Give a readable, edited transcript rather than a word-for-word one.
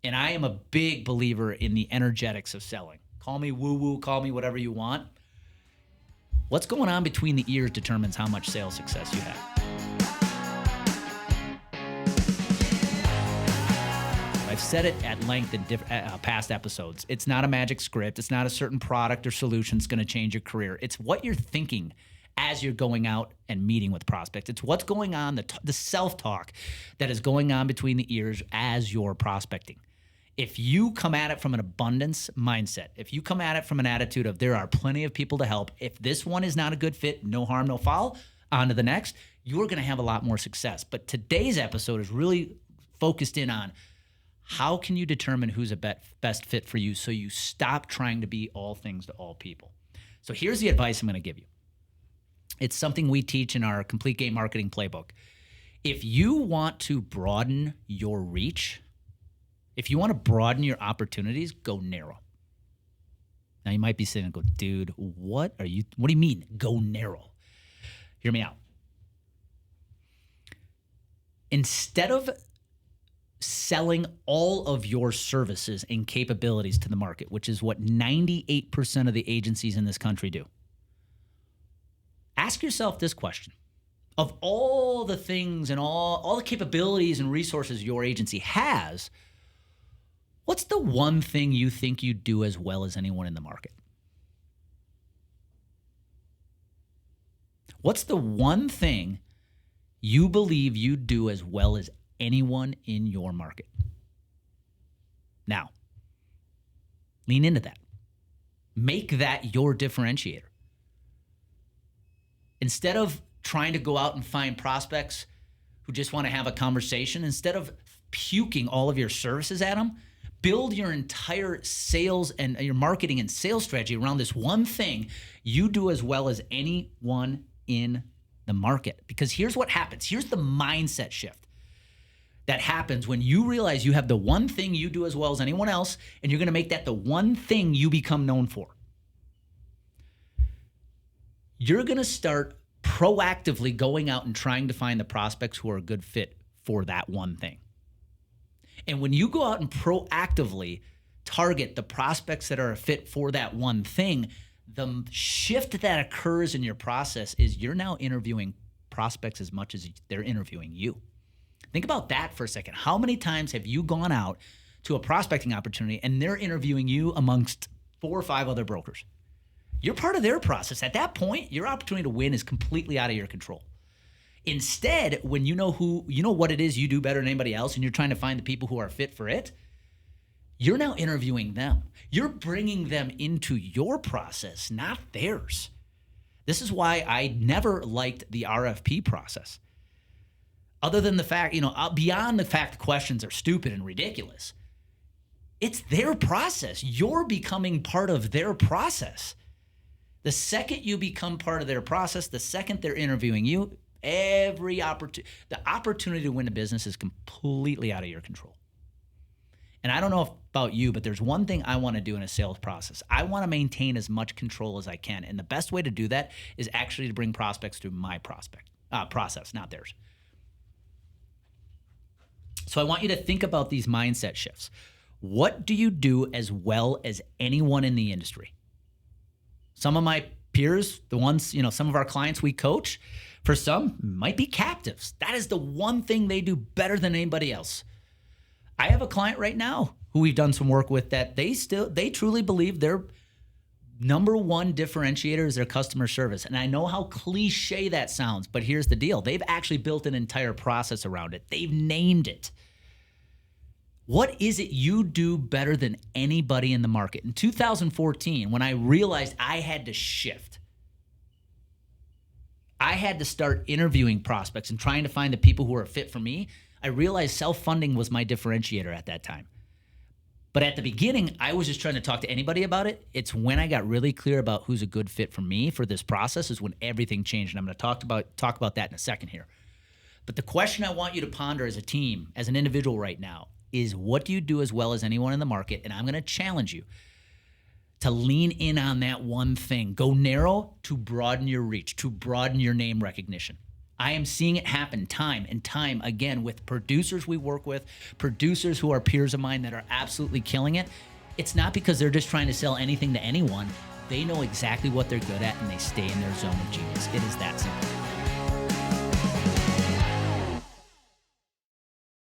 And I am a big believer in the energetics of selling. Call me woo-woo, call me whatever you want. What's going on between the ears determines how much sales success you have. I've said it at length in past episodes. It's not a magic script. It's not a certain product or solution that's going to change your career. It's what you're thinking as you're going out and meeting with prospects. It's what's going on, the self-talk that is going on between the ears as you're prospecting. If you come at it from an abundance mindset, if you come at it from an attitude of there are plenty of people to help, if this one is not a good fit, no harm, no foul, on to the next, you're going to have a lot more success. But today's episode is really focused in on how can you determine who's a best fit for you so you stop trying to be all things to all people. So here's the advice I'm going to give you. It's something we teach in our Complete Game Marketing Playbook. If you want to broaden your reach, if you want to broaden your opportunities, go narrow. Now you might be sitting and go, dude, what do you mean go narrow? Hear me out. Instead of selling all of your services and capabilities to the market, which is what 98% of the agencies in this country do, ask yourself this question. Of all the things and all the capabilities and resources your agency has, what's the one thing you think you do as well as anyone in the market? What's the one thing you believe you do as well as anyone in your market? Now, lean into that. Make that your differentiator. Instead of trying to go out and find prospects who just want to have a conversation, instead of puking all of your services at them, build your entire sales and your marketing and sales strategy around this one thing you do as well as anyone in the market. Because here's what happens. Here's the mindset shift that happens when you realize you have the one thing you do as well as anyone else, and you're going to make that the one thing you become known for. You're going to start proactively going out and trying to find the prospects who are a good fit for that one thing. And when you go out and proactively target the prospects that are a fit for that one thing, the shift that occurs in your process is you're now interviewing prospects as much as they're interviewing you. Think about that for a second. How many times have you gone out to a prospecting opportunity and they're interviewing you amongst 4 or 5 other brokers? You're part of their process. At that point, your opportunity to win is completely out of your control. Instead, when you know what it is you do better than anybody else, and you're trying to find the people who are fit for it, you're now interviewing them. You're bringing them into your process, not theirs. This is why I never liked the RFP process. Other than the fact, beyond the fact questions are stupid and ridiculous, it's their process. You're becoming part of their process. The second you become part of their process, the second they're interviewing you, the opportunity to win a business is completely out of your control. And I don't know about you, but there's one thing I want to do in a sales process. I want to maintain as much control as I can. And the best way to do that is actually to bring prospects through my process, not theirs. So I want you to think about these mindset shifts. What do you do as well as anyone in the industry? Some of my peers, the ones, some of our clients we coach, for some might be captives. That is the one thing they do better than anybody else. I have a client right now who we've done some work with that they truly believe their number one differentiator is their customer service. And I know how cliche that sounds, but here's the deal. They've actually built an entire process around it. They've named it. What is it you do better than anybody in the market? In 2014, when I realized I had to shift, I had to start interviewing prospects and trying to find the people who are fit for me, I realized self-funding was my differentiator at that time. But at the beginning, I was just trying to talk to anybody about it. It's when I got really clear about who's a good fit for me for this process is when everything changed. And I'm going to talk about that in a second here. But the question I want you to ponder as a team, as an individual right now, is what do you do as well as anyone in the market? And I'm going to challenge you to lean in on that one thing. Go narrow to broaden your reach, to broaden your name recognition. I am seeing it happen time and time again with producers we work with, producers who are peers of mine that are absolutely killing it. It's not because they're just trying to sell anything to anyone. They know exactly what they're good at and they stay in their zone of genius. It is that simple.